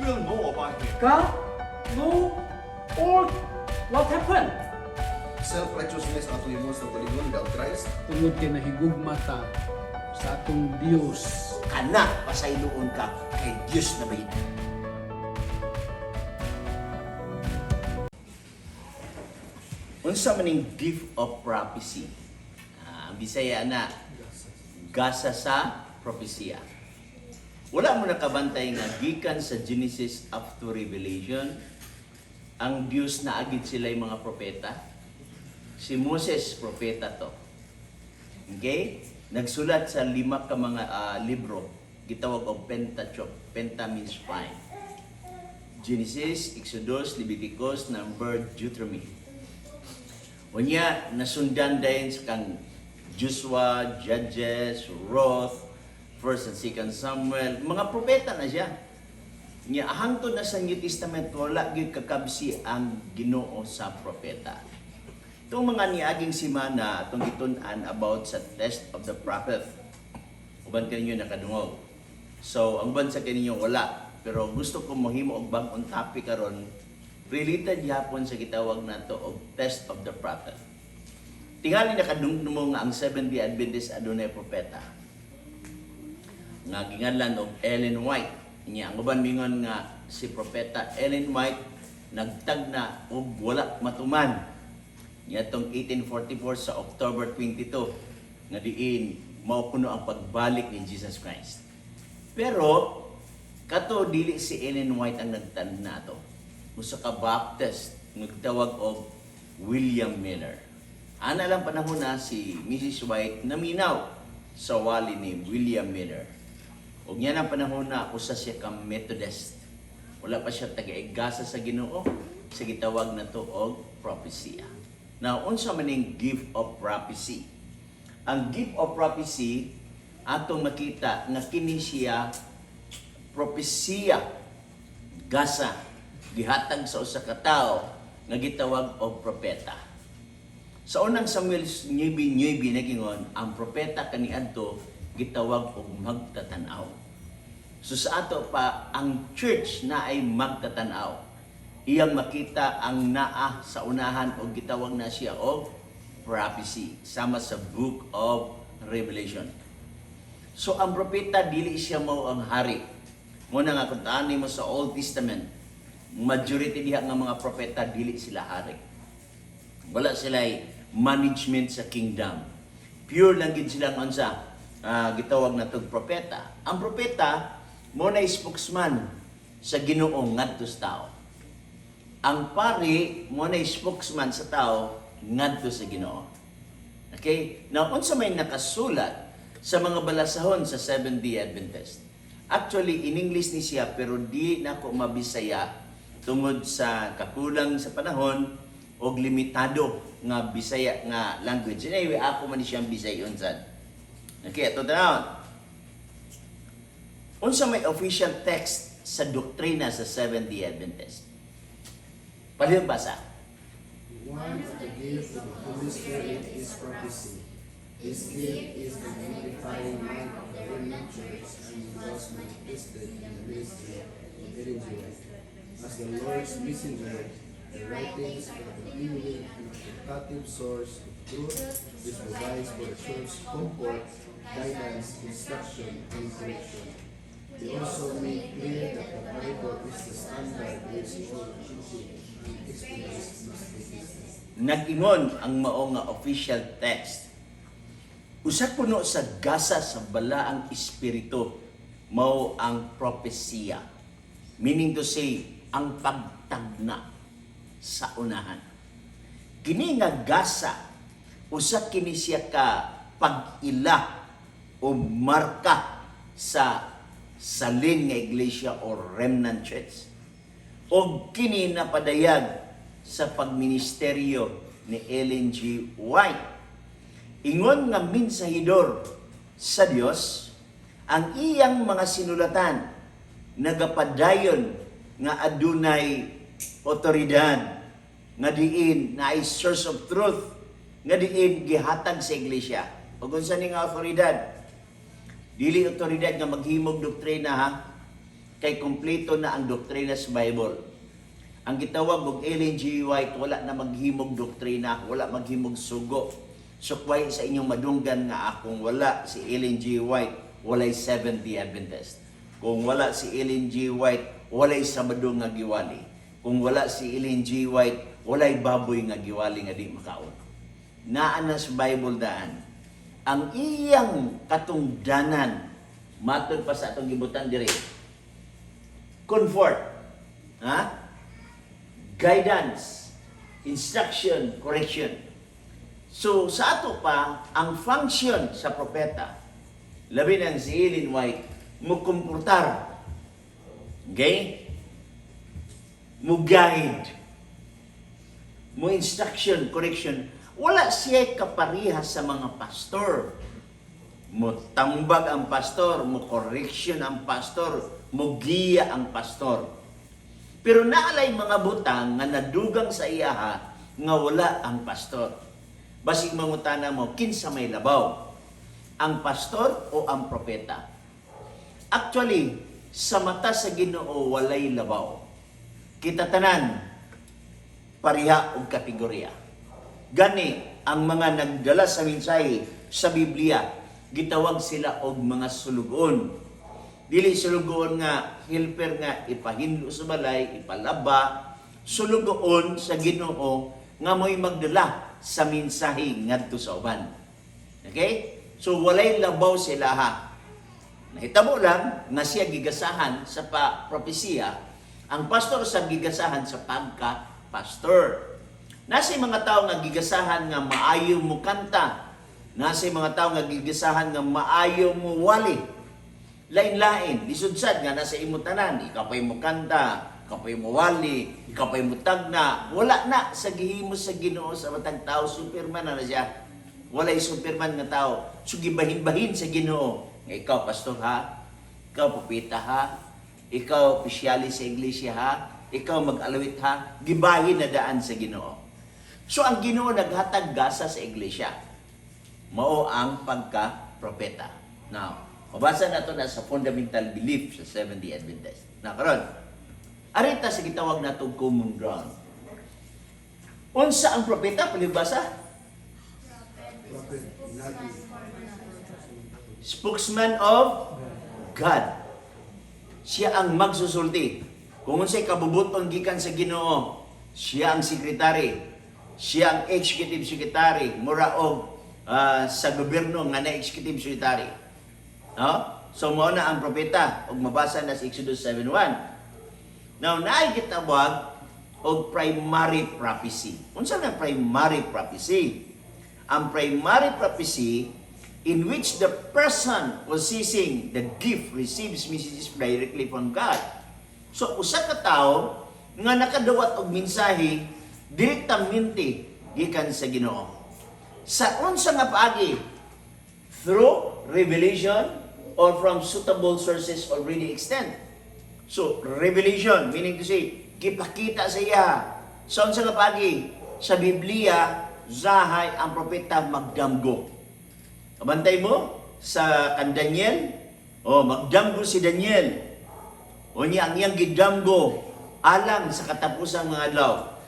will know about him. God? No? Or what happened? Self-righteousness ato himo sa kalingon without Christ. Tungod kay nahigugma ta sa atong Dios. Kana pasayloon ka kay Dios na may unsa maning gift of prophecy. Ang Bisaya na gasa sa propesya. Wala mo nakabantay nga gikan sa Genesis up to Revelation ang Dios na agid sila'y mga propeta. Si Moses propeta to. Okay? Nagsulat sa 5 ka mga libro, gitawag og Pentateuch. Penta means 5. Genesis, Exodus, Leviticus, Number, Deuteronomy. Unya nasundan din sa kang Joshua, Judges, Ruth, 1 and 2 Samuel, mga propeta na siya. Nya hangtod na sa New Testament wala gyud kakabsi ang Ginoo sa propeta. Itong mga niaging simana atong gitun-an about sa test of the prophet. Uban kaninyo nakadungog. So ang uban sa kaninyo wala, pero gusto ko mohimo og bag-on topic karon related yapon sa gitawag nato og test of the prophet. Tingali nakadungdumong nga ang Seventh-day Adventist adunay propeta. Nga ginganlan og Ellen White. Nya ang uban mingon nga si propeta Ellen White nagtagna og wala matuman. Nya tong 1844 sa October 22 nga diin mao kuno ang pagbalik ni Jesus Christ. Pero kato dili si Ellen White ang nagtanda nato. Usa ka Baptist nagtawag og William Miller. Ana lang panahon na si Mrs. White naminaw sa wali ni William Miller. Og niya ang panahon na usa siya ka Methodist. Wala pa siya taga-igasa sa Ginoo sa gitawag na to og propesya. Now, unsa maning gift of prophecy? Ang gift of prophecy atong makita nga kini siya propesya gasa gihatag sa usa ka tawo nga gitawag og propeta. Sa unang Samuel 9:9 nagingon ang propeta kaniadto gitawag og magtatanaw. So sa ato pa ang church na ay magtatanaw. Iyang makita ang naa sa unahan o gitawag na siya og prophecy sama sa book of Revelation. So ang propeta dili siya mao ang hari. Muna nga kung taani mo sa Old Testament, majority diha nga mga propeta dili sila hari. Wala sila management sa kingdom. Pure lang gid sila unsa gitawag na tog propeta. Ang propeta mo na spokesman sa Ginoo ngadto sa tao. Ang pari mo na spokesman sa tao ngadto sa Ginoo. Okay? Now, unsa may nakasulat sa mga balasahon sa Seventh-day Adventist. Actually, in English ni siya pero di nako mabisaya tungod sa kakulang sa panahon o limitado nga Bisaya nga language. Anyway, ako man siyang Bisayon sad. Okay, ito down. Unsa may official text sa doktrina sa Seventh-day Adventist? Palihog basa. One of the gifts of the Holy Spirit is prophecy. This gift is the unifying mind of the remnant church and was manifested in the ministry of Ellen White. As the Lord's messenger, the writings are the only authoritative source of truth which provides for the church comfort, guidance, instruction, and correction. They also make clear that the Bible is the standard which all teaching and experience must be tested. Nag-ingon ang mao nga official text. Usa puno sa gasa sa balaang espiritu mao ang propesya. Meaning to say, ang pagtagna sa unahan. Kini nga gasa usa kini siya ka pag-ila o marka sa salin nga iglesia o remnant church. O kini napadayag sa pagministeryo ni Ellen G. White. Ingon nga minsahidor sa Dios ang iyang mga sinulatan nagapadayon nga adunay otoridad nga diin na ay source of truth nga diin gihatag sa iglesia. Ug unsa ni nga otoridad? Dili otoridad nga maghimog doktrina ha. kay kumpleto na ang doktrina sa Bible. Ang gitawag og Ellen G. White, wala na maghimog doktrina, wala maghimog sugo. Sukway sa inyong madunggan nga akong wala si Ellen G. White, walay Seventh-day Adventist. Kung wala si Ellen G. White, walay Sabado nga giwali. Kung wala si Ellen G. White, walay baboy nga giwali nga di makaon. Naa na sa Bible daan. Ang iyang katungdanan, matod pa sa atong gibutan dire, comfort, ha? Guidance, instruction, correction. So, sa ato pa, ang function sa propeta, labi ng si Ellen White, mukumportar, okay? Mu-guide, mu-instruction, correction. Wala siya kaparihas sa mga pastor. Mutambag ang pastor, mu-correction ang pastor, mu-giya ang pastor. Pero naalay mga butang nga nadugang sa iyaha nga wala ang pastor. Basig mangutana mo, kinsa may labaw? Ang pastor o ang propeta? Actually, sa mata sa Ginoo walay labaw. Kita tanan pariha og kategorya. Gani ang mga nagdala sa mensahe sa Biblia, gitawag sila og mga sulugon. Dili sulugon nga helper nga ipahinlo sa balay, ipalaba, sulugon sa Ginoo nga mo'y magdala sa mensahe ngadto sa uban. Okay? So walay labaw sila ha. Nahitabo lang nga siya gigasahan sa propesiya, ang pastor sa gigasahan sa pagka-pastor. Nasa mga tao nga gigasahan nga maayo mo kanta, nasa mga tao nga gigasahan nga maayo mo wali. Lain-lain, lisudsad nga nasa imo tanan, ikaw pa'y mo kanta, ikaw pa'y mo wali, ikaw pa'y mo tagna. Wala na sa gihimo sa Ginoo sa matang tao, Superman na siya. Walay Superman nga tao. So gibahin-bahin sa Ginoo. Ikaw pastor ha, ikaw propeta ha, ikaw opisyali sa iglesia ha, ikaw mag-alawit ha, gibahin na daan sa Ginoo. So ang Ginoo naghatag gasa sa iglesia. Mao ang pagka-propeta. Now, mabasa na ito na sa fundamental belief sa Seventh-day Adventist. Na karon, arita sa gitawag na itong common ground. Unsa ang propeta? Palibasa? Prophet, Nabi. Spokesman of God. Siya ang magsusulti. Kung unsay kabubuton gikan sa Ginoo, siya ang sekretary. Siya ang executive secretary. Mura og sa gobyerno nga na executive secretary. No? So mao na ang propeta ug mabasa na sa Exodus 7:1. Now naay gitawag og primary prophecy. Unsa na primary prophecy? Ang primary prophecy in which the person possessing the gift receives messages directly from God. So usa ka tawo nga nakadawat og mensahe direktamente gikan sa Ginoo. Sa unsa nga paagi? Through revelation or from suitable sources already extant. So, revelation, meaning to say, kipakita sa iya. Sa unsa nga paagi? Sa Biblia, zahay ang propeta magdamgo. Kabantay mo sa kan Daniel, magdamgo si Daniel. O niya ang iyang gidamgo alang sa katapusang mga adlaw.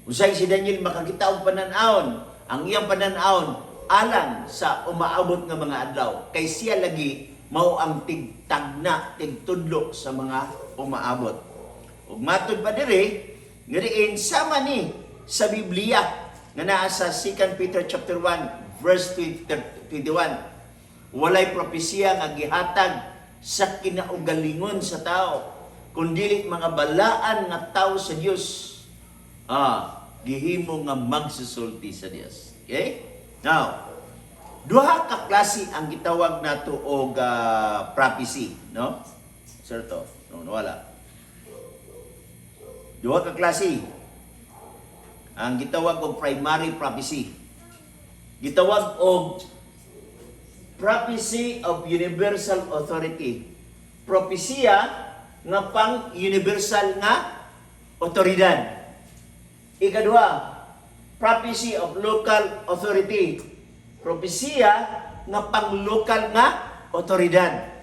Usay si Daniel makakita og panan-awon, ang iyang panan-awon alang sa umaabot nga mga adlaw. Kay siya lagi mao ang tigtagna, tigtudlo sa mga umaabot. Ug matud pa diri, ngariin sama ni sa Biblia nga naa sa 2 Peter chapter 1 verse 21. Walay propesiya nga gihatag sa kinaugalingon sa tao, kundi mga balaan nga tao sa Dios. Gihimo nga magsusulti sa Dios. Okay? Now, duha ka klase ang gitawag nato og prophecy, no? Sir to, no, wala. Duha ka klase ang gitawag og primary prophecy. Gitawag og prophecy of universal authority. Propesiya nga pang universal nga otoridad. Ikaduha, prophecy of local authority. Propesiya nga pang local nga otoridad.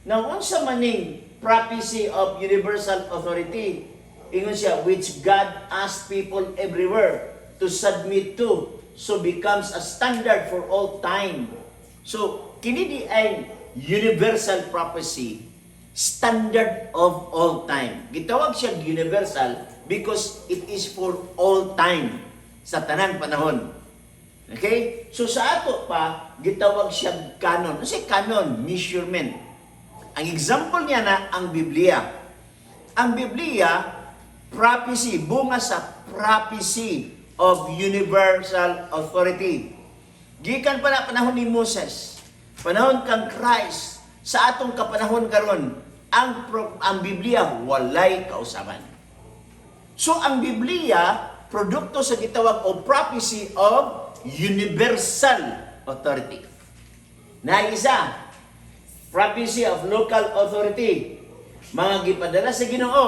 Now, unsa maning prophecy of universal authority. Ingon siya, which God asked people everywhere to submit to, so becomes a standard for all time. So, kini di ay universal prophecy, standard of all time. Gitawag siya universal because it is for all time, sa tanang panahon. Okay? So sa ato pa, gitawag siya canon. Kasi canon, measurement. Ang example niya na ang Biblia. Ang Biblia, prophecy, bunga sa prophecy of universal authority. Gikan pa na panahon ni Moses, panahon kang Christ, sa atong kapanahon karon, ang Biblia walay kausaban. So ang Biblia, produkto sa gitawag o prophecy of universal authority. Na isa, prophecy of local authority. Mga gipadala sa Ginoo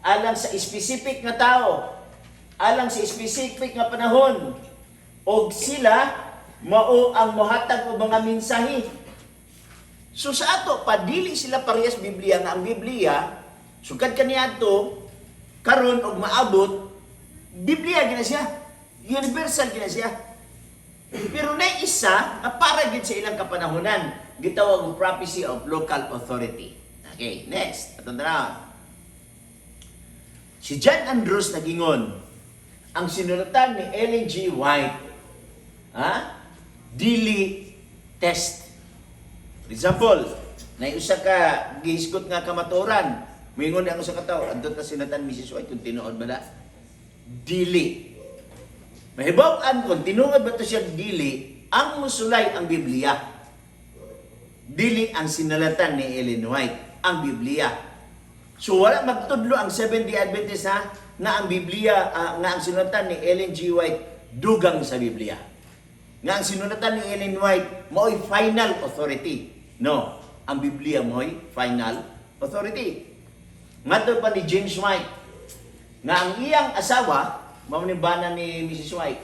alang sa specific nga tao, alang sa specific nga panahon, og sila mao ang mohatag og mga mensahe. So sa ato pa dili sila parehas Biblia nga ang Biblia sugad kaniadto karon og maabot Biblia gina siya, universal gina siya. Pero na isa na para gid sa ilang kapanahonan, gitawag og prophecy of local authority. Okay, next. Atong tanaw. Si John Andrews nagingon, ang sinulatan ni Ellen G. White, dili test. For example, na usa ka gihisgot nga kamaturan, mingon ang usa ka tawo, adto ta sinulatan Mrs. White kung tinuod ba na? Dili. Mahibaw-an kung tinuod ba to siya dili, ang musulay ang Biblia. Dili ang sinulatan ni Ellen White ang Biblia. So wala magtudlo ang Seventh-day Adventist na ang Biblia, nga ang sinulatan ni Ellen G. White dugang sa Biblia. Nga ang sinulatan ni Ellen White mao'y final authority. No, ang Biblia mao'y final authority. Ngadto pa ni James White nga ang iyang asawa, mamnibanan ni Mrs. White,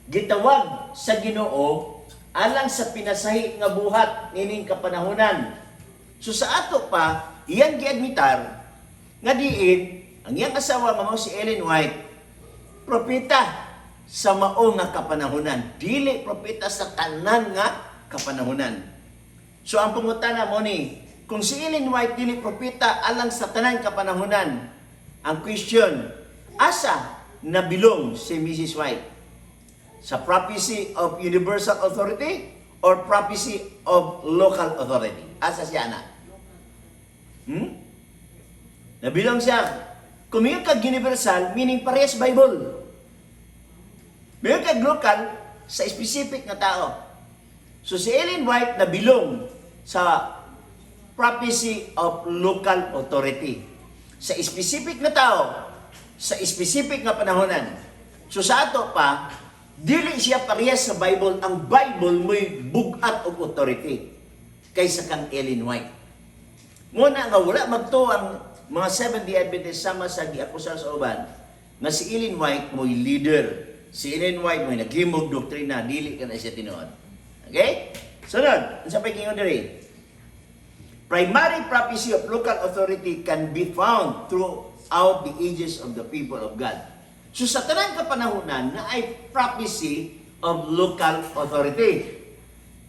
gitawag sa Ginoo alang sa pinasahi nga buhat nining kapanahunan. So sa ato pa, iyang giadmitar nga diin ang iyang asawa mao si Ellen White, propeta sa mao nga kapanahunan, dili propeta sa tanan nga kapanahunan. So ang pangutana mo ni, kung si Ellen White dili propeta alang sa tanan kapanahunan, ang question, asa nabilong si Mrs. White? Sa prophecy of universal authority or prophecy of local authority? Asa siya na? Nabilang siya. Kung mayroon kag universal, meaning parehas Bible. Mayroon kag local, sa specific na tao. So si Ellen White nabilong sa prophecy of local authority. Sa specific na tao, sa specific na panahonan. So sa ato pa, dili siya parehas sa Bible. Ang Bible mo'y bugat og authority kaysa kang Ellen White. Muna nga wala magto ang mga Seventh-day Adventist sama sa giakusar sa uban nga si Ellen White mo'y leader. Si Ellen White mo'y naghimog doktrina, dili ka na siya tinuod. Okay? Sunod, sa pagkingon diri. Primary prophecy of local authority can be found throughout the ages of the people of God. So sa tanang kapanahunan na ay prophecy of local authority.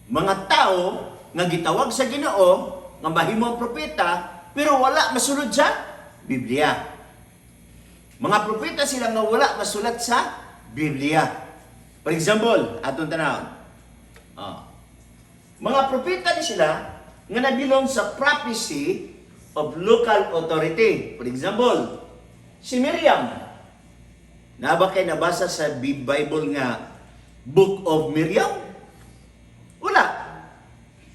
Mga tao nga gitawag sa Ginoo nga mahimong propeta pero wala masulod sa Biblia. Mga propeta sila nga wala masulat sa Biblia. For example, atong tanawon. Mga propeta ni sila nga nabilong sa prophecy of local authority. For example, si Miriam. Na ba kayo nabasa sa Bible nga Book of Miriam? Wala.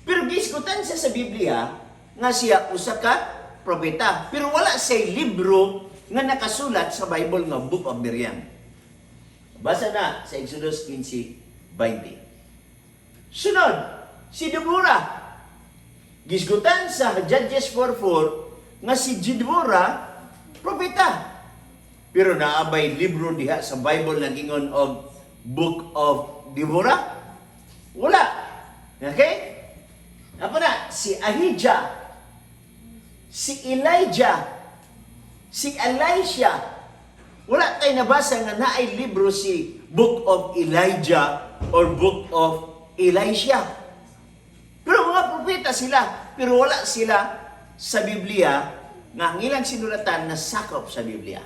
Pero giskutan siya sa Biblia nga siya usa ka propeta. Pero wala siya libro nga nakasulat sa Bible nga Book of Miriam. Basa na sa Exodus 15:20. Sunod, si Deborah. Gisgutan sa Judges 4:4 nga si Deborah propeta. Pero naabay libro diha sa Bible nga gingon og Book of Deborah? Wala. Okay? Apa na si Ahijah. si Elijah, si Elisha. Wala tayo nabasa nga naay libro si Book of Elijah or Book of Elisha. Pero mga propeta sila, pero wala sila sa Biblia nga ang ilang sinulatan na sakop sa Biblia.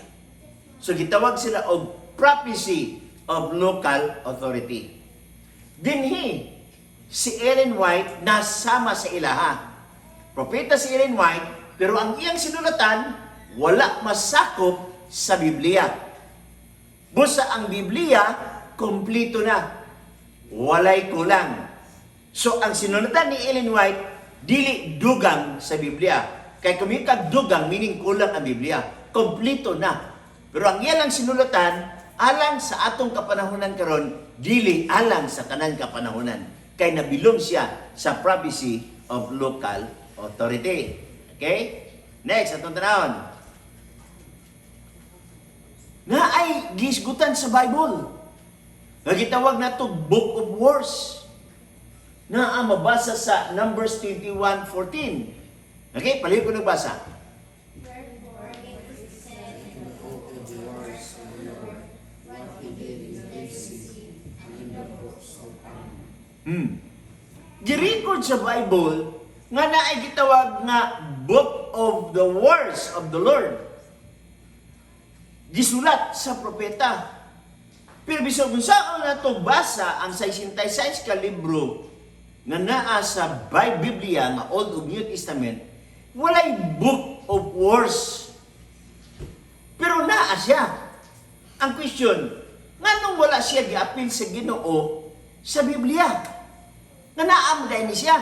So gitawag sila og prophecy of local authority. Dinhi si Ellen White nasama sa ilaha. Propeta si Ellen White, pero ang iyang sinulatan wala masakop sa Biblia. Busa ang Biblia kompleto na. Walay kulang. So ang sinulatan ni Ellen White dili dugang sa Biblia. Kay kumikag dugang meaning kulang ang Biblia. Kompleto na. Pero ang iyan ang sinulatan alang sa atong kapanahunan karon dili alang sa tanan kapanahunan. Kay nabilong siya sa prophecy of local authority. Okay? Next, atong tanawon. Na ay gisgutan sa Bible. Nagitawag na to Book of Wars. Na ang mabasa sa Numbers 21:14. Okay, palihog ko nagbasa. Wherefore it is said in the book of the wars of the Lord, what he did in Ephesus and in the books of Amos. Girecord sa Bible nga naay gitawag nga Book of the Wars of the Lord. Gisulat sa propeta. Pero bisag kung saan nato basa ang 66 ka libro nga naa sa Biblia nga Old ug New Testament, walay Book of Wars. Pero naa siya. Ang question, nganong wala siya giapil sa Ginoo sa Biblia? Nga naa mo dahil ni siya.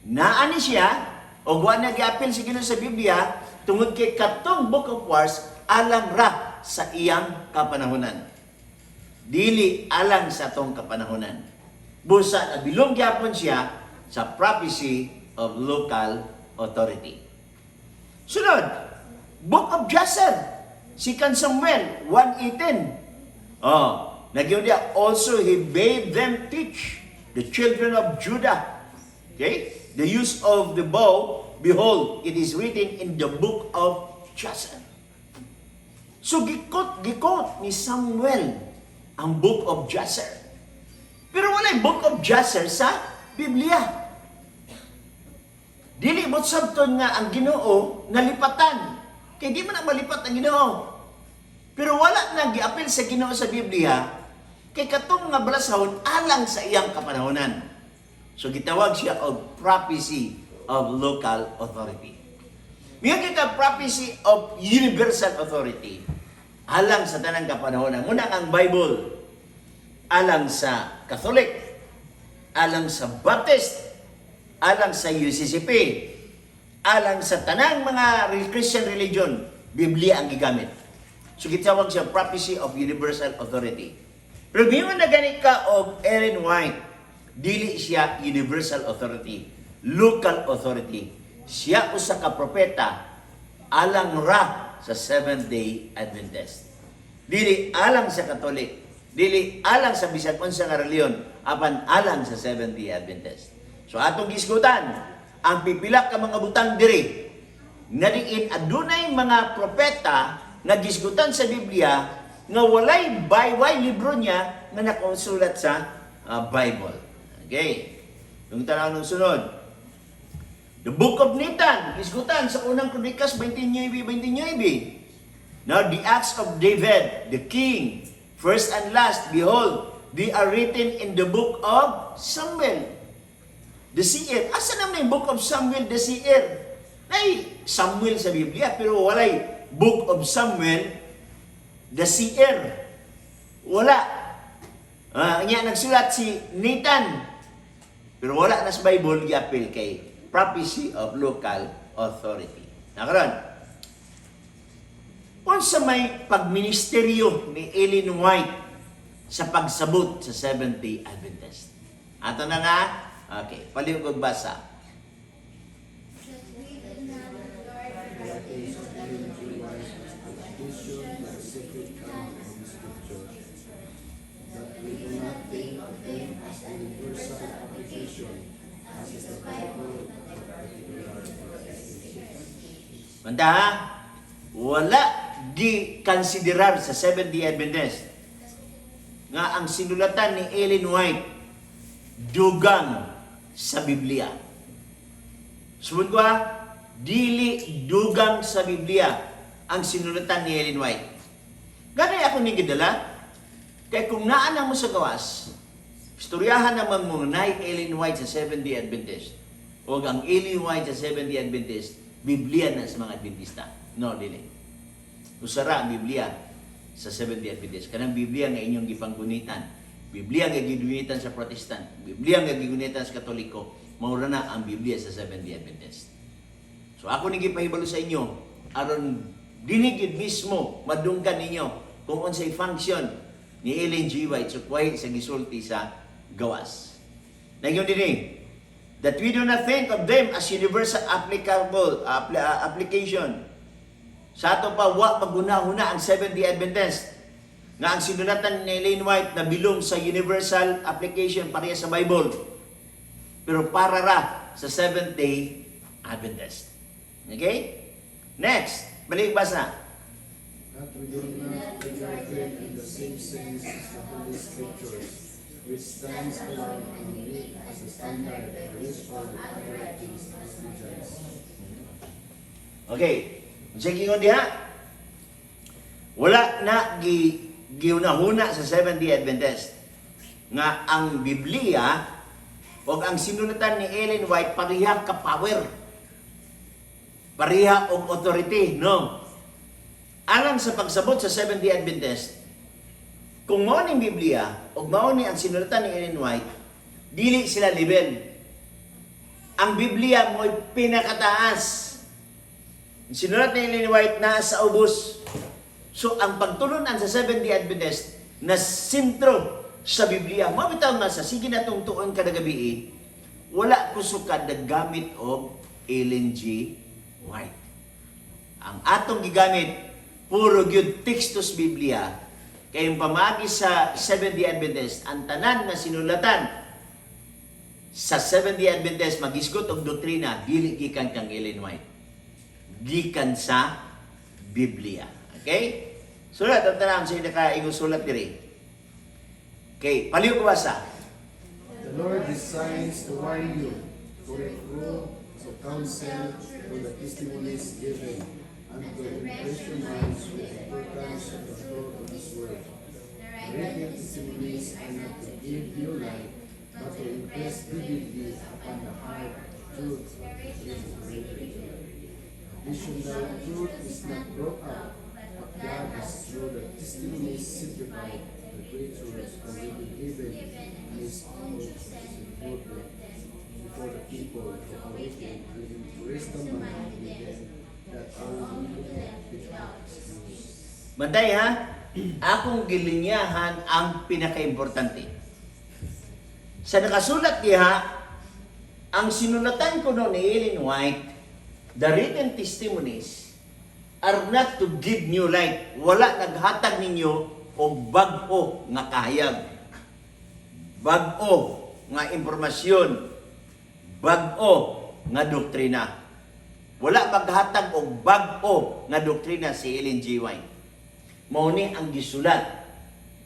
Naa ni siya, o wala na giapil sa Ginoo sa Biblia, tungod kay katong Book of Wars, alang ra sa iyang kapanahunan. Dili alang sa tong kapanahunan. Busa nabilong gyapon siya sa prophecy of local authority. Sunod, Book of Jasher, 2 Samuel 1:18. Nagyo dia, also he bade them teach the children of Judah. Okay? The use of the bow, behold, it is written in the book of Jasher. So gikot ni Samuel ang Book of Jasher. Pero walay Book of Jasher sa Biblia. Dili mo sabton nga ang Ginoo nalipatan. Kay di man na malipat ang Ginoo. Pero wala nang giapil sa Ginoo sa Biblia kay katong nga balasahon alang sa iyang kapanahonan. So gitawag siya og prophecy of local authority. Miyon kita prophecy of universal authority. Alang sa tanang kapanahonan. Muna ang Bible. Alang sa Catholic. Alang sa Baptist. Alang sa UCCP. Alang sa tanang mga Christian religion. Biblia ang gigamit. So gitawag siya prophecy of universal authority. Pero miyon na ganit ka og Ellen White. Dili siya universal authority. Local authority. Siya usa ka propeta alang ra sa Seventh-day Adventist. Dili alang sa Katolik. Dili alang sa bisan unsa nga reliyon, apan alang sa Seventh-day Adventist. So atong gisgutan, ang pipila ka mga butang diri, nadiin adunay mga propeta nga gisgutan sa Biblia nga walay bayway libro niya nga nakonsulat sa Bible. Okay. Yung tanong ng sunod. The Book of Nathan, isgutan sa unang Kronikas 29:29. Now the acts of David, the king, first and last, behold, they are written in the book of Samuel. The seer. Asa naman yung book of Samuel, the seer? Ay, Samuel sa Biblia, pero walay book of Samuel, the seer. Wala. Niya nagsulat si Nathan. Pero wala na sa Bible, giapil kay prophecy of local authority. Nakaroon. Unsa may pagministeryo ni Ellen White sa pagsabot sa Seventh-day Adventist? Ato na nga. Okay, palihog og basa. That is according to wise tradition and sacred canon of the scripture, that we do not think of them as a universal application, as is the Bible of a particular application. Manta ha? Wala di konsiderar sa Seventh-day Adventist nga ang sinulatan ni Ellen White dugang sa Biblia. Subod ko ha, dili dugang sa Biblia ang sinulatan ni Ellen White. Ganay ako ni gidala, kaya kung naanang mo sa gawas, istoryahan naman mo na Ellen White sa Seventh-day Adventist o ang Ellen White sa Seventh-day Adventist, Biblia na sa mga Adventista. No, dili. Usara ang Biblia sa Seventh-day Adventist. Kanang Biblia nga inyong gipanggunitan. Biblia nga gigunitan sa Protestant. Biblia nga gigunitan sa Katoliko. Maura na ang Biblia sa Seventh-day Adventist. So ako ni gipahibalo sa inyo, aron dinigid mismo madunggan ninyo kung unsay function ni Ellen G. White so kuway sa gisulti sa gawas. Nagyon din that we do not think of them as universal applicable application. Sa ato pa wa maguna-huna ang Seventh-day Adventist nga ang sinulatan ni Ellen White na bilong sa universal application pareha sa Bible. Pero para ra sa Seventh-day Adventist. Okay? Next, balik basa. That we do not regard in the same sense as the Holy Scriptures, which stands alone and meet as a standard for use for the hierarchies as we judge. Okay. Sige ko diha. Wala na giunahuna sa Seventh-day Adventist nga ang Biblia o ang sinulatan ni Ellen White pareha ka power. Pareha og authority, no? Alang sa pagsabot sa Seventh-day Adventist, kung mao ning Biblia o mao ni ang sinulatan ni Ellen White, dili sila level. Ang Biblia mo'y pinakataas. Ang sinulat ni Ellen White na sa ubos. So, ang pagtulunan sa Seventh-day Adventist na sentro sa Biblia, mabitaw nga sa sige na itong tuon kada gabi, wala kusukad na gamit o Ellen G. White. Ang atong gigamit, puro gyud textus Biblia, kayong pamagi sa Seventh-day Adventist, ang tanan na sinulatan sa Seventh-day Adventist, magisgot og doktrina, dili gikan kang Ellen White. Gikan sa Biblia. Okay? Sulat ang tanan sa nakaingon sulat diri. Okay, paliw ko basa. The Lord designs to warn you, to reprove, to counsel, for the testimonies given, and to impress your minds with the importance of the truth of His word. The written testimonies are not to give you light, but to impress vividly upon the heart truth of the written. Additional truth is not brought out, but God has through the testimonies simplified the great truths already given and His own important before the people to awaken and embrace the mind within that all Bantay ha, akong gilinyahan ang pinaka-importante. Sa nakasulat diha, ang sinulatan ko noon ni Ellen White, the written testimonies are not to give new light. Wala naghatag ninyo o bag-o nga kahayag. Bag-o nga impormasyon. Bag-o nga doktrina. Wala maghatag og bag-o nga doktrina si Ellen G. White. Mao ni ang gisulat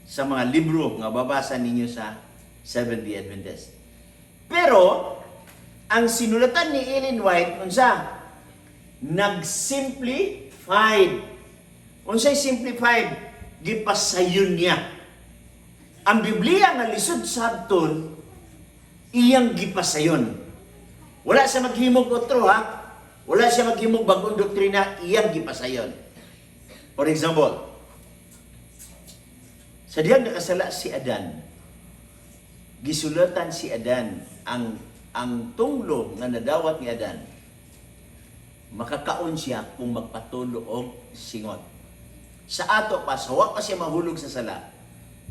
sa mga libro nga babasa ninyo sa Seventh-day Adventist. Pero ang sinulatan ni Ellen White unsa? Nag-simplified. Unsay simplified? Gipasayon niya. Ang Biblia nga lisod sabton iyang gipasayon. Wala siya maghimog otro ha. Wala siya maghimog bagong doktrina, iyang gipasayon. For example, sa diyang nakasala si Adan, gisulatan si Adan ang tunglo nga nadawat ni Adan, makakaon siya kung magpatulo og singot. Sa ato pa, sa wa pa siya mahulog sa sala,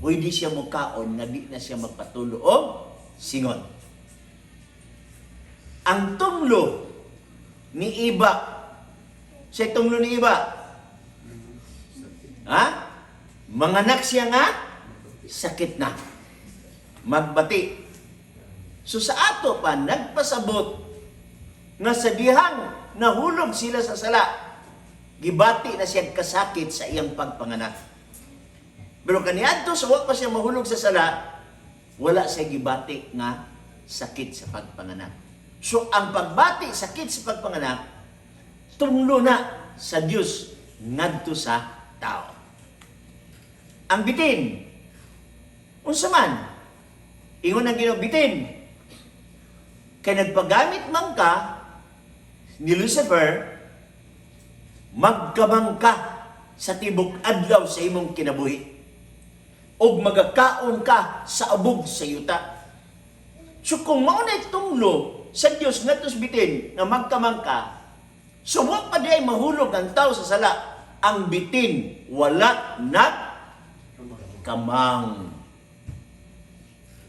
pwede siya mukaon na di na siya magpatulo og singot. Ang tunglo ni iba, sa tunglo ni iba, ha? Manganak siya nga, sakit na. Magbati. So sa ato pa, nagpasabot na sa dihang nahulog sila sa sala, Gibati na siya kasakit sa iyang pagpanganak. Pero kaniadto sa wa pa siya mahulog sa sala, wala siya gibati nga sakit sa pagpanganak. So ang pagbati sakit sa pagpanganak, tunglo na sa Dios ngadto sa tao. Ang bitin, unsa man, ingon ang Ginoo bitin, kay nagpagamit man ka ni Lucifer, magkamang ka sa tibok adlaw sa imong kinabuhi, o magakaon ka sa abog sa yuta. So kung maunay tunglo sa Dios ngadto sa bitin nga magkamang ka, so wa pa diay mahulog ang tao sa sala, ang bitin wala kamang.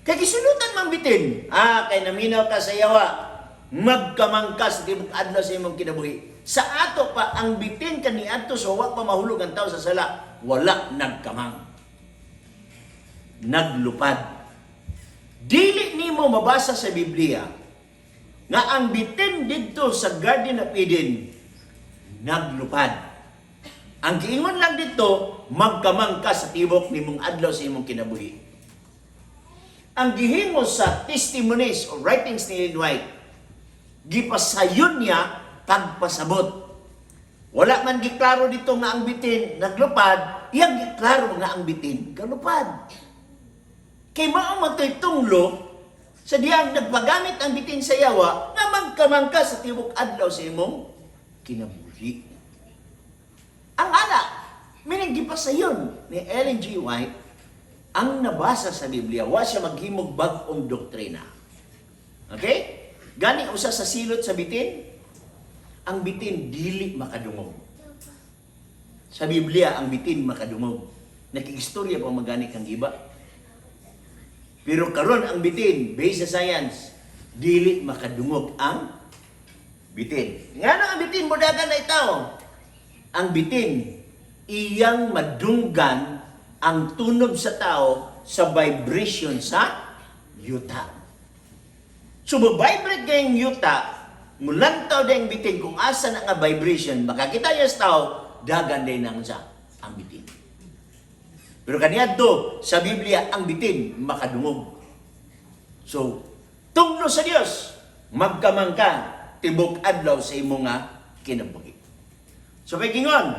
Kay gisulutan mang bitin, kay naminaw ka sa yawa, magkamang ka sa tibok adlaw sa imong kinabuhi. Sa ato pa ang bitin kaniadto so wa pa mahulog ang tao sa sala, wala nagkamang. Naglupad. Dili nimo mabasa sa Biblia nga ang bitin didto sa Garden of Eden naglupad. Ang giingon lang dito, magkamang ka sa tibok nimong adlaw sa imong kinabuhi. Ang gihimo sa testimonies o writings ni Ellen White, gipasayon niya pagpasabot. Wala man giklaro dito nga ang bitin naglupad, iyang giklaro nga ang bitin galupad. Kay mao man to'y tunglo sa diyang nagpagamit ang bitin sa yawa nga magkamang ka sa tibok adlaw sa imong kinabuhi. Ang ana, mining gipasayon ni Ellen G. White, ang nabasa sa Biblia, wa siya maghimog bag-ong doktrina. Okay? Gani usa sa silot sa bitin, ang bitin dili makadungog. Sa Biblia, ang bitin makadungog. Nakiistorya pa magani kang iba. Pero karon ang bitin, based sa science, dili makadungog ang bitin. Nga ang bitin, mudagan na itaw. Ang bitin, iyang madunggan ang tunog sa tao sa vibration sa yuta. So, vibrate kayong yuta, mulantaw din bitin kung asa na nga vibration, makakita niya sa tao, dagan din ang ang bitin. Pero kaniadto sa Biblia, ang bitin makadungog. So, tunglo sa Dios, magkamang ka, tibok adlaw sa imong nga kinabuhi. So, kay gingon,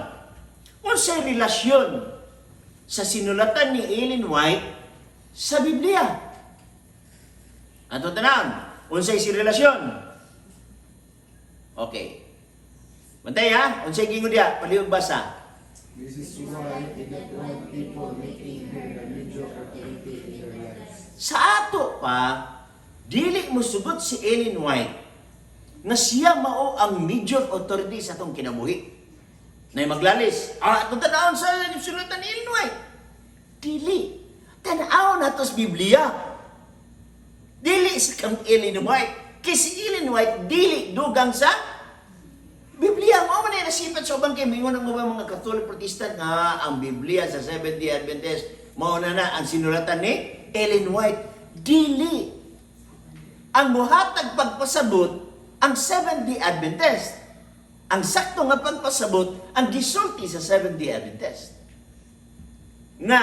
unsay relasyon sa sinulatan ni Ellen White sa Biblia? Ato tanan, unsay si relasyon? Okay. Bantay ha, unsay gingon diha, palihog basa. This is why we don't want people making her the major authority in their lives. Sa ato pa, dili mo sugot si Ellen White na siya mao ang major authority sa atong kinabuhi. Na maglalis, ito tanawon sa sulatan ni Ellen White. Dili. Tanawon na ito sa Biblia. Dili sa kang Ellen White. Kasi Ellen White, dili dugang sa Biblia. Mo man ay nasipat sa ubang kay mingon ang mga Catholic Protestant nga ang Biblia sa Seventh-day Adventist mao na ang sinulatan ni Ellen White. Dili. Ang muhatag pagpasabot ang Seventh-day Adventist. Ang sakto nga pagpasabot ang gisulti sa Seventh-day Adventist. Nga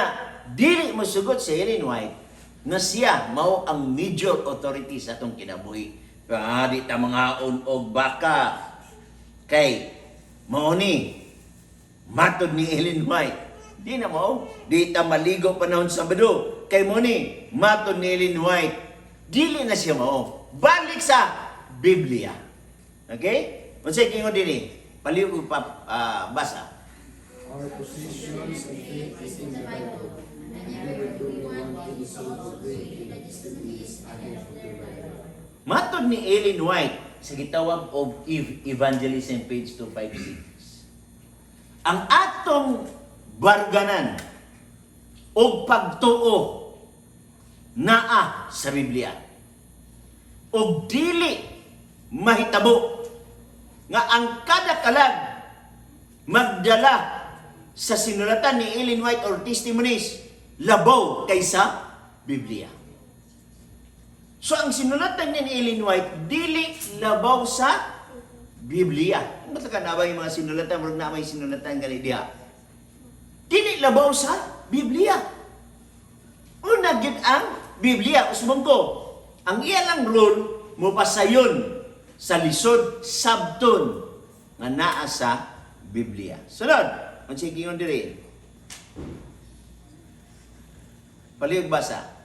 dili mo sugot sa Ellen White na siya mao ang major authority sa atong kinabuhi. Di ta mga og baka kay mao ni matod ni Ellen White. Di na mao, di ta maligo panahon Sabado. Kay mao ni matod ni Ellen White. Dili na siya mao. Balik sa Biblia. Okay? Unsay kingon dinhi? Palihog pa basa. Our positions and faith is in the Bible. Never do we want to be so today in the destinies ahead of the Bible. Matod ni Ellen White sa gitawag of Evangelism page 256. Ang atong barganan o pagtuo naa sa Biblia. O dili mahitabo nga ang kada kalag magdala sa sinulatan ni Ellen White or testimonies labaw kaysa Biblia. So ang sinulatan ni Ellen White dili labaw sa Biblia. Ang matakan na ba yung mga sinulatan, murag na may sinulatan gali diha. Dili labaw sa Biblia. Una gid ang Biblia, usmong ko. Ang iyalang rule mo pasayon sa lisod sabton nga naa sa Biblia. Sunod, unsay gingon diri? Palihog basa.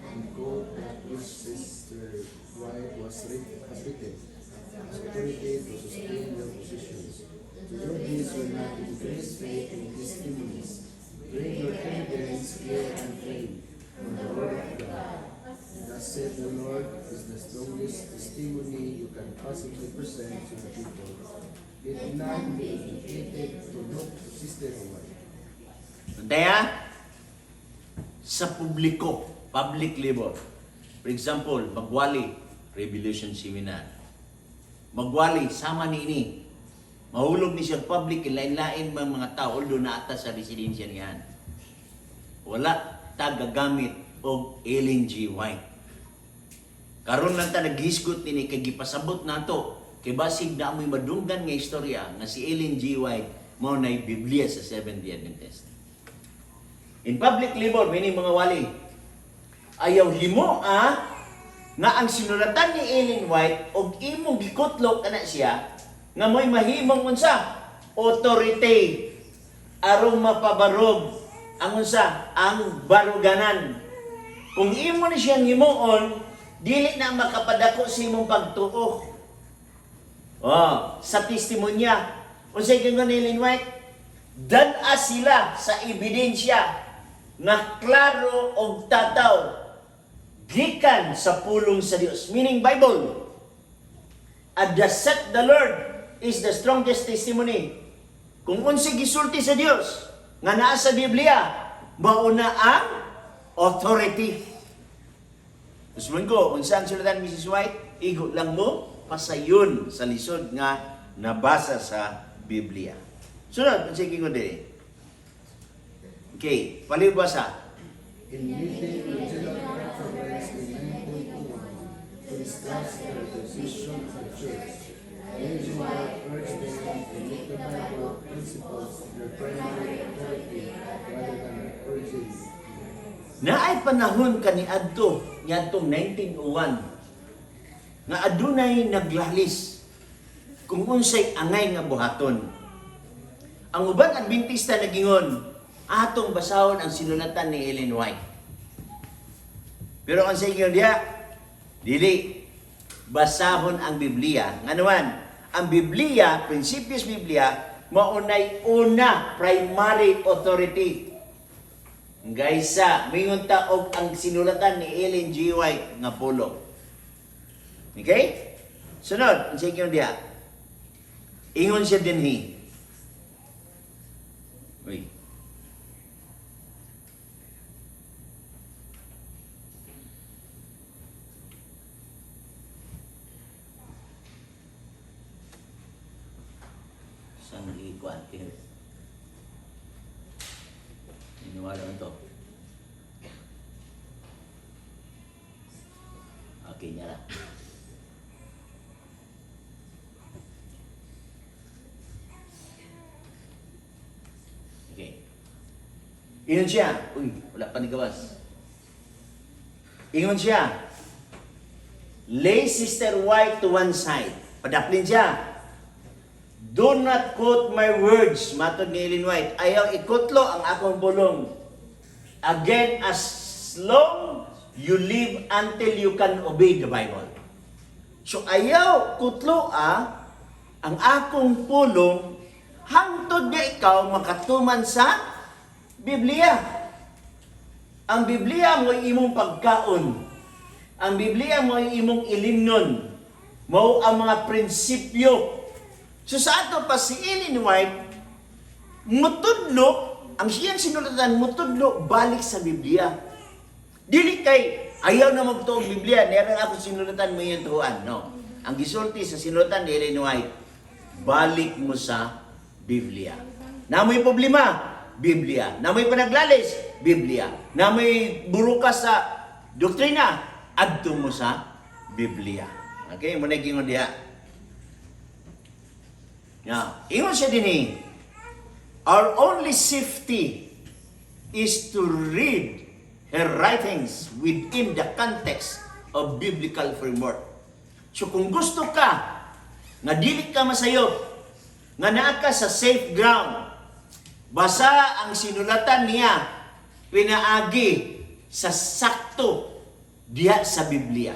And quote that which Sister White was written. Authority to sustain your positions. To do this will not increase faith in testimonies. Bring your evidence clear and plain from the word of God. Thus said the Lord is the strongest testimony you can possibly present to the people. Let none be educated to look to Sister White. Kaya, sa publiko, public labor. For example, magwali, Revolution Seminar. Magwali, sama ni. Mahulog ni siya public, lain-lain mga tao, although naata sa residensya niyan. Wala tagagamit og Ellen G. White. Karon lang ta naghisgot ni kay gipasabot nato kay basig na amoy madunggan nga istorya nga si Ellen G. White mao nay Biblia sa Seventh-day Adventist. In public labor, meaning mga wali, ayaw himo nga ang sinulatan ni Ellen White og imong gikutlok ana siya nga mo'y mahimong unsa authority aron mapabarog ang unsa ang baruganan. Kung imo ni siyang himuon, dili na makapadako sa imong pagtuo. Sa testimonya, unsay gingon ni Ellen White? Dan-a sila sa ebidensya na klaro og tataw gikan sa pulong sa Dios. Meaning Bible. And thus said the Lord is the strongest testimony. Kung unsay gisulti sa Dios nga naa sa Biblia, mauna ang authority. Usman ko, unsa ang sulatan Mrs. White? Igo lang mo pasayon sa lisod nga nabasa sa Biblia. Sunod, unsay gingon diri? Okay, palibasa. In meeting with General Conference in 1921 to discuss the position of the Church, Ellen G. White urged them to make the Bible principles their primary authority rather than urging. Naay panahon kaniadto ngadtong 1901 nga adunay naglalis kung unsay angay nga buhaton. Ang uban Adventista nagingon, atong basahon ang sinulatan ni Ellen White. Pero ang sa inyo diya, dili, basahon ang Biblia. Nga naman, ang Biblia, Principios Biblia, maunay una, primary authority. Gaysa, mingon ta og ang sinulatan ni Ellen G. White nga pulo. Okay? Sunod, ang sa inyo diya, ingon siya dinhi. Uy. Saan nagigikuan? Iniwala mo ito. Okay, niya lang. Okay. Ingon siya. Uy, wala pa ni gawas. Ingon siya. Lay Sister White to one side. Padaplin siya. Do not quote my words, matod ni Ellen White. Ayaw ikutlo ang akong bulong. Again, as long you live until you can obey the Bible. So ayaw kutlo ang akong pulong hangtod nga ikaw makatuman sa Biblia. Ang Biblia mo imong pagkaon. Ang Biblia mo imong ilimnon. Mao ang mga prinsipyo. So sa ato pa si Ellen White, mutudlo, ang siyang sinulatan, mutudlo, balik sa Biblia. Dili kay, ayaw na magtuog Biblia, neran ako sinulatan mo yung tuhuan. No. Ang gisulti sa sinulatan ni Ellen White, balik mo sa Biblia. Na may problema, Biblia. Na may panaglalis, Biblia. Na may burukas sa doktrina, adto mo sa Biblia. Okay, muna gingon diha. Now, ingon siya din our only safety is to read her writings within the context of biblical framework. So kung gusto ka, nga dili ka masayop, nga naa ka sa safe ground, basa ang sinulatan niya, pinaagi sa sakto diha sa Biblia.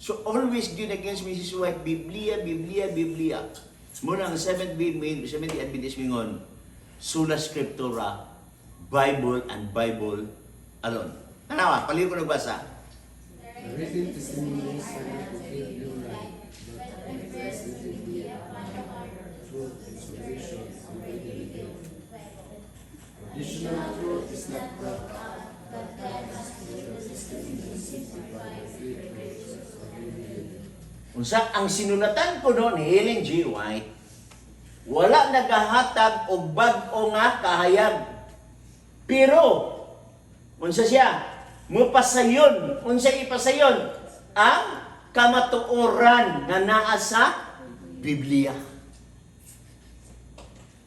So always good against Mrs. White, Biblia, Biblia, Biblia. Muna ang Seventh Adventist mingon, sola scriptura, Bible and Bible alone. Tanawa, paliw ko nagbasa. The written testimonies are not to give you right, but to confess it to be upon the heart, truth, inspiration, and revelation. Traditional truth is not brought out, but God has persisted to simplify the faith process of revelation. Unsa ang sinulatan ko no ni Ellen G. White, wala nagahatag og bag-o nga kahayag. Pero unsa siya? Mupasayon, unsa ipasayon? Ang kamatuoran nga naa sa Biblia.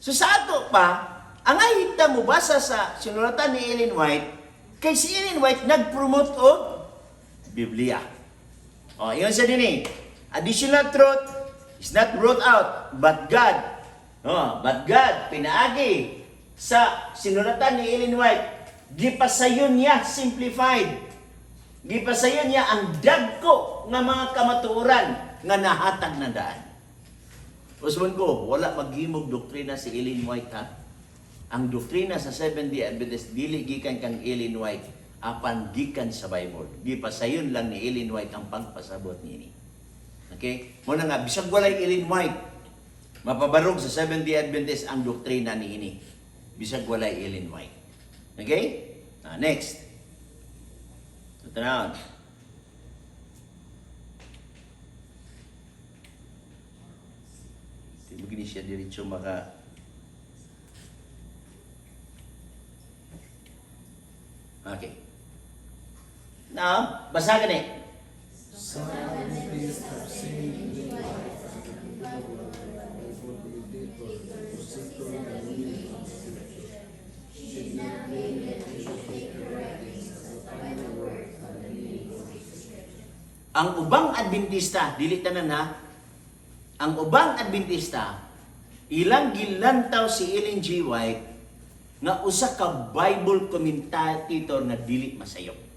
So sa ato pa, ang ahita mo basa sa sinulatan ni Ellen White, kay si Ellen White nag-promote og Biblia. O, yun siya din additional truth is not brought out, but God. But God, pinaagi sa sinulatan ni Ellen White, gipasayon niya, simplified. Gipasayon niya ang dagko nga mga kamatuoran nga nahatag na daan. Usman ko, wala maghimog doktrina si Ellen White ha. Ang doktrina sa Seventh-day Adventist dili gikan kang Ellen White apan gikan sa Bible. Gipasayon lang ni Ellen White ang pagpasabot niini. Okay? Muna nga, bisag walay Ellen White, mapabarog sa Seventh-day Adventist ang doktrina niini. Bisag walay Ellen White. Okay? Next. So, tanawon. Begini siya diretso maka okay. Now, basagan Some Adventists have seen in the life as a Bible commentator who settled the meaning of Scripture. Should not claim that we should take the writings as the final word of the meaning of Scripture. Ang ubang Adventista, dili tanan ha. Ang ubang Adventista, ilang gilantaw si Ellen G. White nga usa ka Bible commentator nga dili masayop.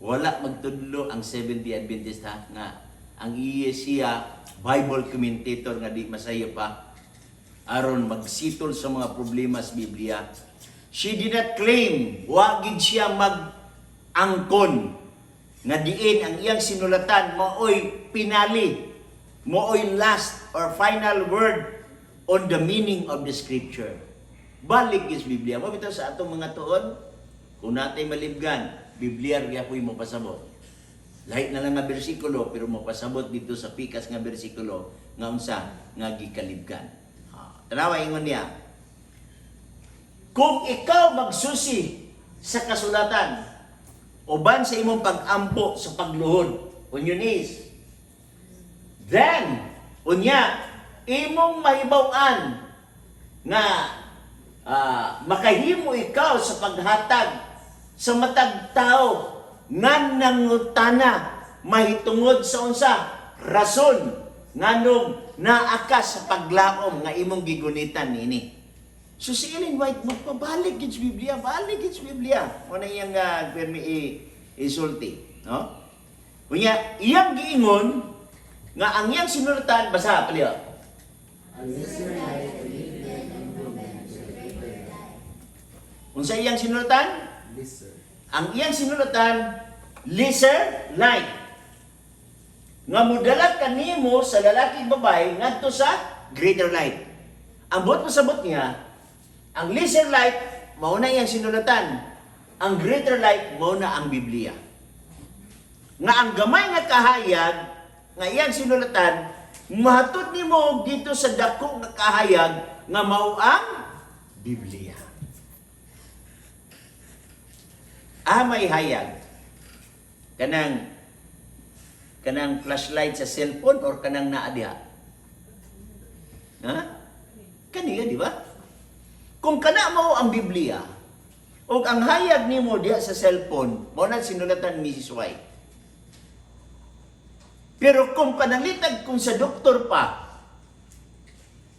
Wala magtudlo ang Seventh-day Adventist ha, nga ang siya Bible commentator nga di masayop pa aron magsitol sa mga problema sa Biblia. She did not claim, wagid siya mag-angkon nga diin ang iyang sinulatan mooy pinali, mooy last or final word on the meaning of the Scripture. Balik is Biblia. Mo bitaw sa atong mga tuon, kung natay malibgan, Biblia ri ako'y mapasabot. Lahit na lang nga bersikulo, pero mapasabot dito sa pikas nga bersikulo nga unsa nga gikalibgan. Tanawa ingon niya. Kung ikaw magsusi sa kasulatan, uban sa imong pag-ampo sa pagluhod, on your knees, then, unya, imong mahibaw-an nga makahimo ikaw sa paghatag sa matag tao nga nangutana mahitungod sa unsa rason nganong naa ka sa paglaom nga imong gigunitan nini. So si Ellen White magpabalik gid sa Biblia, balik gid sa Biblia. Mo na iyang permi isulti, no? Kunya iyang giingon nga ang iyang sinulatan basa paliyo. Unless your life lead men and women to the greater life. Unsa iyang sinulatan? Listen. Ang iyang sinulatan, lesser light. Nga mudala kanimo sa lalaking babae ngadto sa greater light. Ang buot pasabot niya, ang lesser light mao na iyang sinulatan. Ang greater light mao na ang Biblia. Nga ang gamay nga kahayag nga iyang sinulatan, mahatod nimo dito sa dako nga kahayag nga mao ang Biblia. May hayag kanang Kanang flashlight sa cellphone or kanang naa diha? Ha? Kaniya, di ba? Kung kana mo ang Biblia, o ang hayag nimo diha sa cellphone, mo na sinulatan ni Mrs. White. Pero kung panalitag kung sa doktor pa,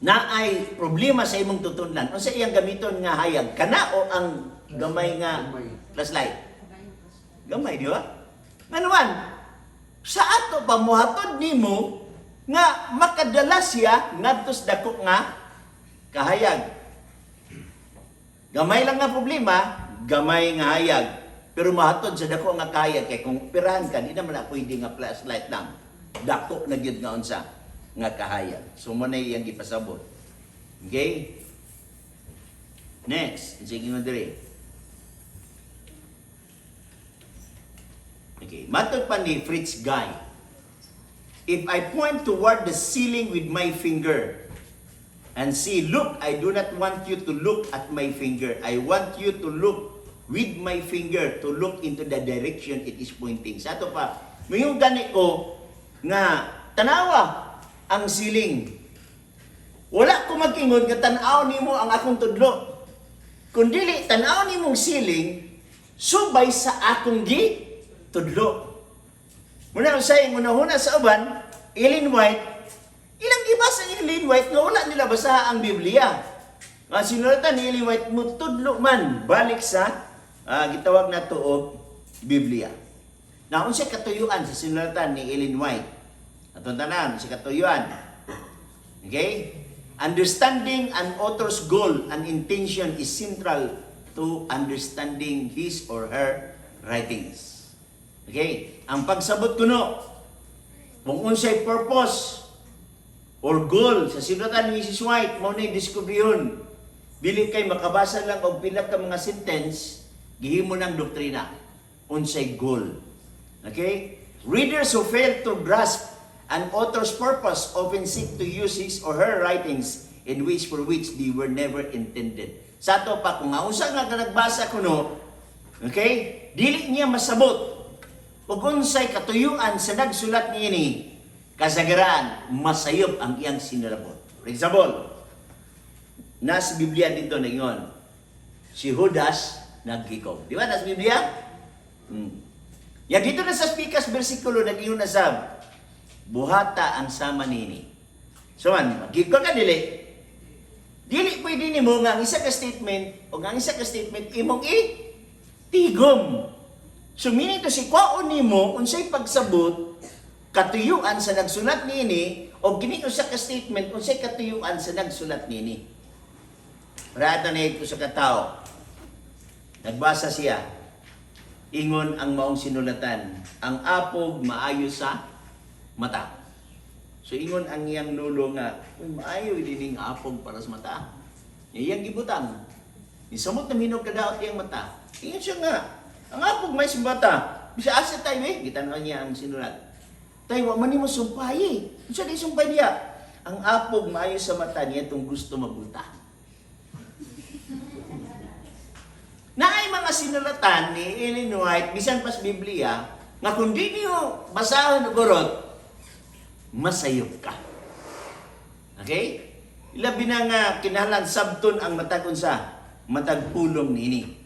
na ay problema sa imong tutunan, o sa iyang gamiton nga hayag, kana o ang gamay nga flashlight? Gamay, di ba? Nganuan, sa ato pa muhatod nimo nga makadala siya ngadtos dako nga kahayag. Gamay lang nga problema, gamay nga hayag. Pero mahatod sa dako nga kahayag kay kung operahan ka, di naman na pwede nga flashlight lang. Dako na gyud nga unsa nga kahayag. So mo na iyang gipasabot. Okay? Next, sige mo dire. Okay, matod pa ni Fritz Guy. If I point toward the ceiling with my finger and say, look, I do not want you to look at my finger. I want you to look with my finger to look into the direction it is pointing. Sa ato pa, mayong gani ko nga tanawa ang ceiling. Wala ko mag-ingon nga tanaw nimo ang akong tudlo. Kundili tanaw nimong ceiling subay sa akong tudlo. Muna usay una sa uban, Ellen White, ilang gibasa ni Ellen White nga wala nila basaha ang Biblia. Nga sinulatan ni Ellen White, mutudlo man balik sa gitawag na tuog Biblia. Na unsay katuyuan sa sinulatan ni Ellen White? Atong tanan sa katuyuan. Okay? Understanding an author's goal and intention is central to understanding his or her writings. Okay? Ang pagsabot kuno, kung unsay purpose or goal sa sinulatan ni Mrs. White, mo na diskubrihon. Dili kay makabasa lang og pila ka mga sentence, gihimo ng doktrina. Unsay goal. Okay? Readers who fail to grasp an author's purpose often seek to use his or her writings in which for which they were never intended. Sa ato pa, kung usa nga nagbasa kuno, okay? Dili niya masabot ug unsay katuyuan sa nagsulat niini, kasagaran masayop ang iyang sinulabot. For example, nasa Biblia dito ningon, si Judas naghikaw. Di ba nasa Biblia? Ya dito na sa pikas bersikulo nagingon na sab, buhata ang sama nini. So man, maghikaw ka dili. Dili pwede nimo nga ang isa ka statement o ang isa ka statement imong tigom. So meaning to si kwaon nimo unsay pagsabot katuyuan sa nagsulat niini o kini usa ka statement unsay katuyuan sa nagsulat niini. Rata na ito sa katao. Nagbasa siya. Ingon ang maong sinulatan, ang apog maayo sa mata. So ingon ang iyang nulo nga, maayo din ang apog para sa mata. Iyang gibutang. Isamot na minog kadaot iyang mata. Ingon siya nga, ang apog may sumbata. Bisa asa tayo gitanaw niya ang sinulat. Tayo, wa man nimo sumpay Unsa di sumpay niya? Ang apog maayo sa mata niya itong gusto mabuta. Naay mga sinulatan ni Ellen White, bisan pas Biblia, nga kung di niyo basahon o gurot, masayop ka. Okay? Ilabi na nga kinahanglan sabton ang matag unsa, matag pulong nini.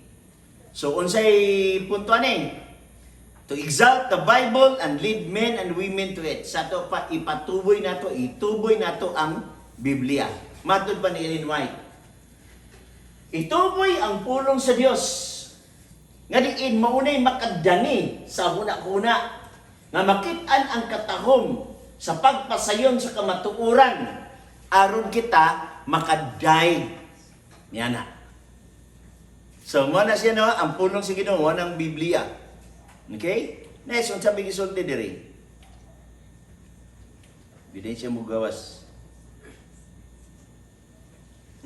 So unsay punto ani? To exalt the Bible and lead men and women to it. Sa to pa ipatuboy nato, ituboy nato ang Biblia. Matud pa ni Ellen White. Ituboy ang pulong sa Dios. Nga diin maunay makadani sa huna-huna nga makit-an ang katahom sa pagpasayon sa kamatuoran aron kita makaday niya na. So mo na siya no, ang pulong sa Ginoo ng Biblia. Okay? Next, unsa may gisulti diri? Bidensya mo gawas.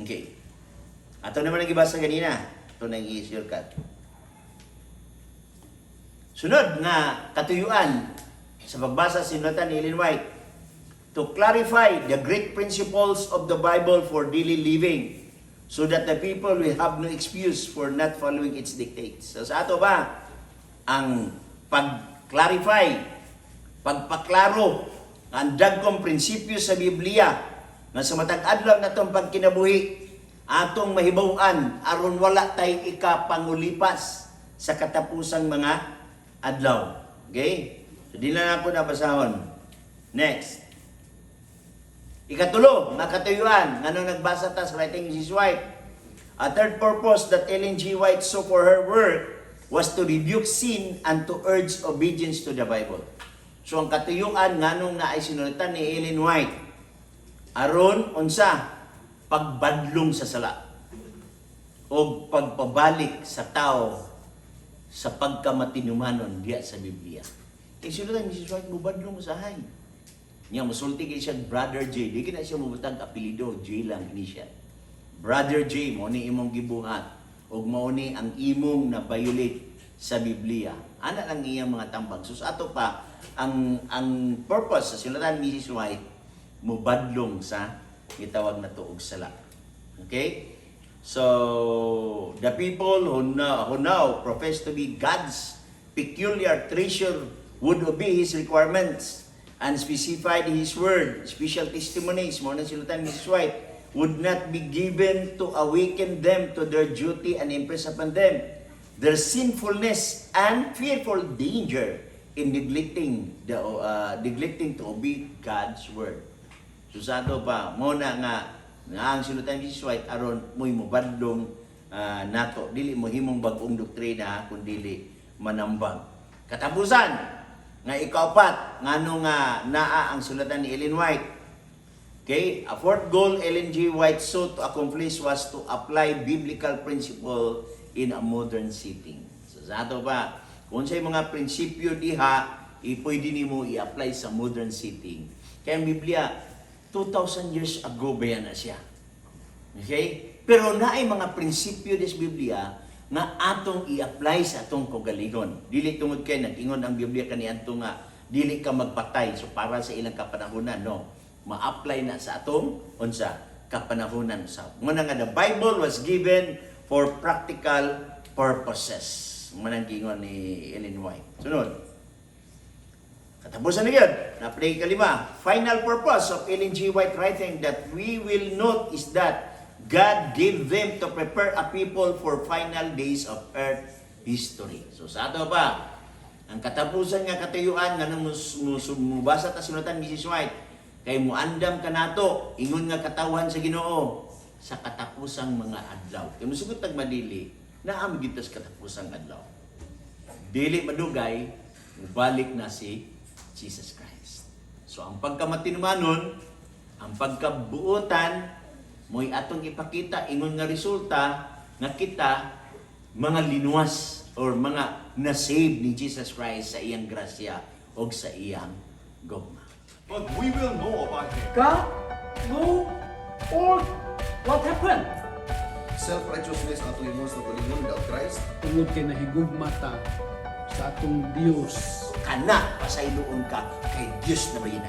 Okay. Ato naman ang gibasa kanina. Ito nang i-shortcut. Sunod nga katuyuan sa pagbasa sa sinulatan ni Ellen White to clarify the great principles of the Bible for daily living so that the people will have no excuse for not following its dictates. So sa ato ba ang pag-clarify pagpaklaro ang dagkong prinsipyo sa Biblia nga sa matag adlaw natong pagkinabuhi atong mahibaw-an aron wala tay ikapangulipas sa katapusang mga adlaw. Okay? So di na ako nabasahon. Next. Ikatulo, nakatuyuan nganong nagbasa ta sa writing ni Mrs. White. A third purpose that Ellen G. White saw for her work was to rebuke sin and to urge obedience to the Bible. So ang katuyuan nganong naay sinulitan ni Ellen White aron unsa pagbadlong sa sala o pagpabalik sa tao sa pagkamatinumanon diya sa Biblia. Kay sinulitan ni Mrs. White mubadlong sa hay. Niya musulti kay siya Brother J. Di kina siya mubutang apelido, J lang ini siya. Brother J, mo ni imong gibuhat ug mao ni ang imong na violate sa Biblia. Ana lang iyang mga tambag. So sa ato pa ang purpose sa sinulatan ni Mrs. White mubadlong sa gitawag na tuog sala. Okay? So the people who now profess to be God's peculiar treasure would obey His requirements and specified His word. Special testimonies mo na sinulatan ni Mrs. White would not be given to awaken them to their duty and impress upon them their sinfulness and fearful danger in neglecting to obey God's word. Susado pa mo na nga ang sinutan ni Mrs. White aron mo'y mubadlong nato dili mo himong bag-ong doktrina kun dili manambag. Katapusan nga ikaapat ngano nga naa ang sulatan ni Ellen White. Okay, a fourth goal Ellen G. White sought to accomplish was to apply biblical principle in a modern setting. So sa ato pa, kung sa'y mga prinsipyo diha, pwede nimo i-apply sa modern setting. Kaya ang Biblia, 2,000 years ago ba yan na siya? Okay? Pero naay mga prinsipyo des Biblia nga atong i-apply sa atong kagalingon. Dili tungod kay nag-ingon ang Biblia kaniadto nga dili ka magpatay so para sa ilang kapanahunan, no. Ma-apply na sa atong unsa kapanahunan sa. Muna nga the Bible was given for practical purposes. Muna ang gingon ni Ellen White. Sunod. Katapusan na yun. Na-play kalima. Final purpose of Ellen G. White writing that we will note is that God gave them to prepare a people for final days of earth history. So sa ato pa, ang katapusan nga katayuan nga nung mubasa ta sinulatan ni Mrs. White, kay muandam ka nato, ingon nga katawhan sa Ginoo sa katapusang mga adlaw. Kay musugot tag madili, naam gid tas katapusang adlaw. Dili madugay, mubalik na si Jesus Christ. So ang pagkamatinumanon, ang pagkabuotan, mo'y atong ipakita, ingon nga resulta, nga kita, mga linuwas, or mga na-save ni Jesus Christ sa iyang grasya o sa iyang gogma. But we will know about him. God? No? Or what happened? Self-righteousness atong imong sa kalingon without Christ. Tungod kay nahigugmata sa atong Dios. Kana, pasayloon ka, kay Diyos na bayin.